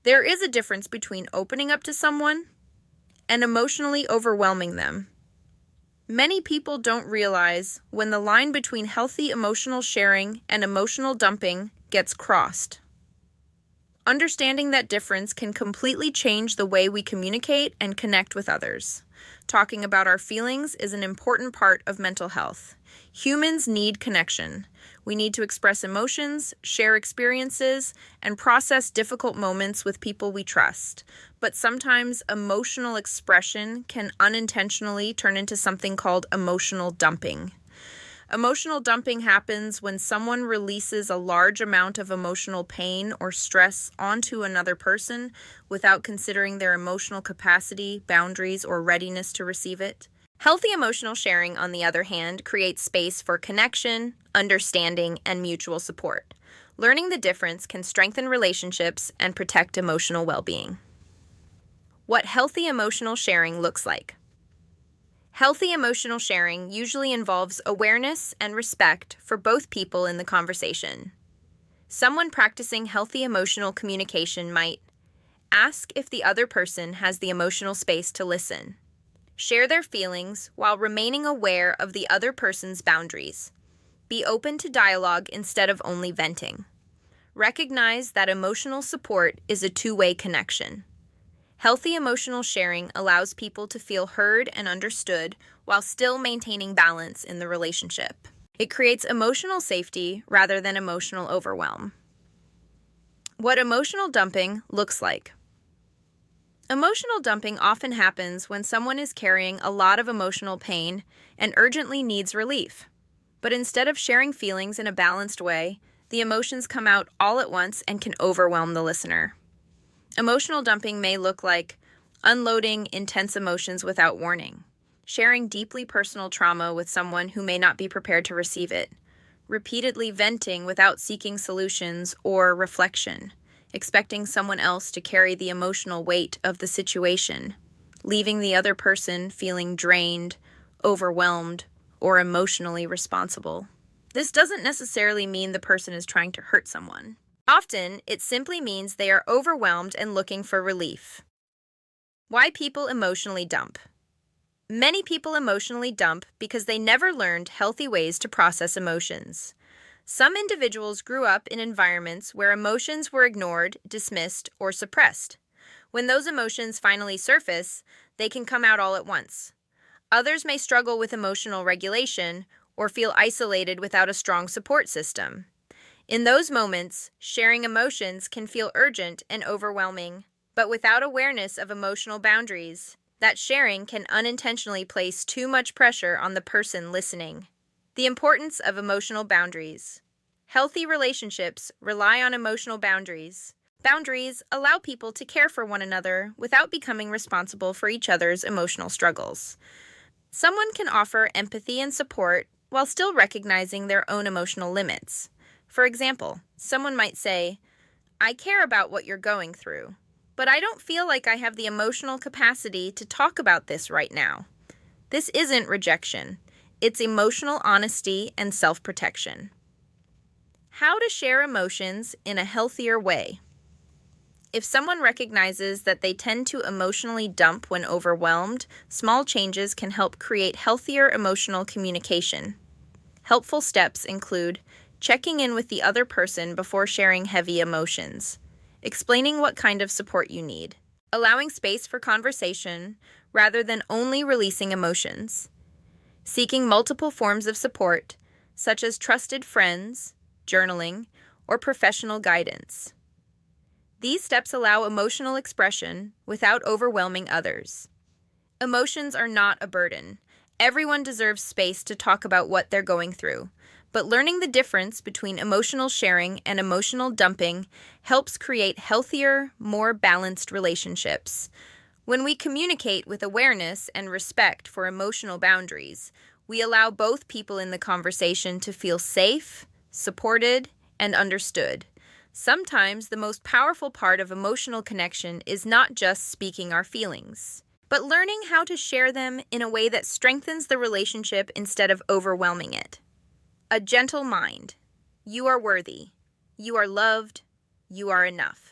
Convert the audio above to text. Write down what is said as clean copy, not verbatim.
There is a difference between opening up to someone and emotionally overwhelming them. Many people don't realize when the line between healthy emotional sharing and emotional dumping gets crossed. Understanding that difference can completely change the way we communicate and connect with others. Talking about our feelings is an important part of mental health. Humans need connection. We need to express emotions, share experiences, and process difficult moments with people we trust. But sometimes emotional expression can unintentionally turn into something called emotional dumping. Emotional dumping happens when someone releases a large amount of emotional pain or stress onto another person without considering their emotional capacity, boundaries, or readiness to receive it. Healthy emotional sharing, on the other hand, creates space for connection, understanding, and mutual support. Learning the difference can strengthen relationships and protect emotional well-being. What healthy emotional sharing looks like. Healthy emotional sharing usually involves awareness and respect for both people in the conversation. Someone practicing healthy emotional communication might ask if the other person has the emotional space to listen. Share their feelings while remaining aware of the other person's boundaries. Be open to dialogue instead of only venting. Recognize that emotional support is a two-way connection. Healthy emotional sharing allows people to feel heard and understood while still maintaining balance in the relationship. It creates emotional safety rather than emotional overwhelm. What emotional dumping looks like. Emotional dumping often happens when someone is carrying a lot of emotional pain and urgently needs relief. But instead of sharing feelings in a balanced way, the emotions come out all at once and can overwhelm the listener. Emotional dumping may look like unloading intense emotions without warning, sharing deeply personal trauma with someone who may not be prepared to receive it, repeatedly venting without seeking solutions or reflection, expecting someone else to carry the emotional weight of the situation, leaving the other person feeling drained, overwhelmed, or emotionally responsible. This doesn't necessarily mean the person is trying to hurt someone. Often, it simply means they are overwhelmed and looking for relief. Why people emotionally dump. Many people emotionally dump because they never learned healthy ways to process emotions. Some individuals grew up in environments where emotions were ignored, dismissed, or suppressed. When those emotions finally surface, they can come out all at once. Others may struggle with emotional regulation or feel isolated without a strong support system. In those moments, sharing emotions can feel urgent and overwhelming, but without awareness of emotional boundaries, that sharing can unintentionally place too much pressure on the person listening. The importance of emotional boundaries. Healthy relationships rely on emotional boundaries. Boundaries allow people to care for one another without becoming responsible for each other's emotional struggles. Someone can offer empathy and support while still recognizing their own emotional limits. For example, someone might say, "I care about what you're going through, but I don't feel like I have the emotional capacity to talk about this right now." This isn't rejection. It's emotional honesty and self-protection. How to share emotions in a healthier way. If someone recognizes that they tend to emotionally dump when overwhelmed, small changes can help create healthier emotional communication. Helpful steps include checking in with the other person before sharing heavy emotions, explaining what kind of support you need, allowing space for conversation rather than only releasing emotions, seeking multiple forms of support, such as trusted friends, journaling, or professional guidance. These steps allow emotional expression without overwhelming others. Emotions are not a burden. Everyone deserves space to talk about what they're going through, but learning the difference between emotional sharing and emotional dumping helps create healthier, more balanced relationships. When we communicate with awareness and respect for emotional boundaries, we allow both people in the conversation to feel safe, supported, and understood. Sometimes the most powerful part of emotional connection is not just speaking our feelings, but learning how to share them in a way that strengthens the relationship instead of overwhelming it. A gentle mind. You are worthy. You are loved. You are enough.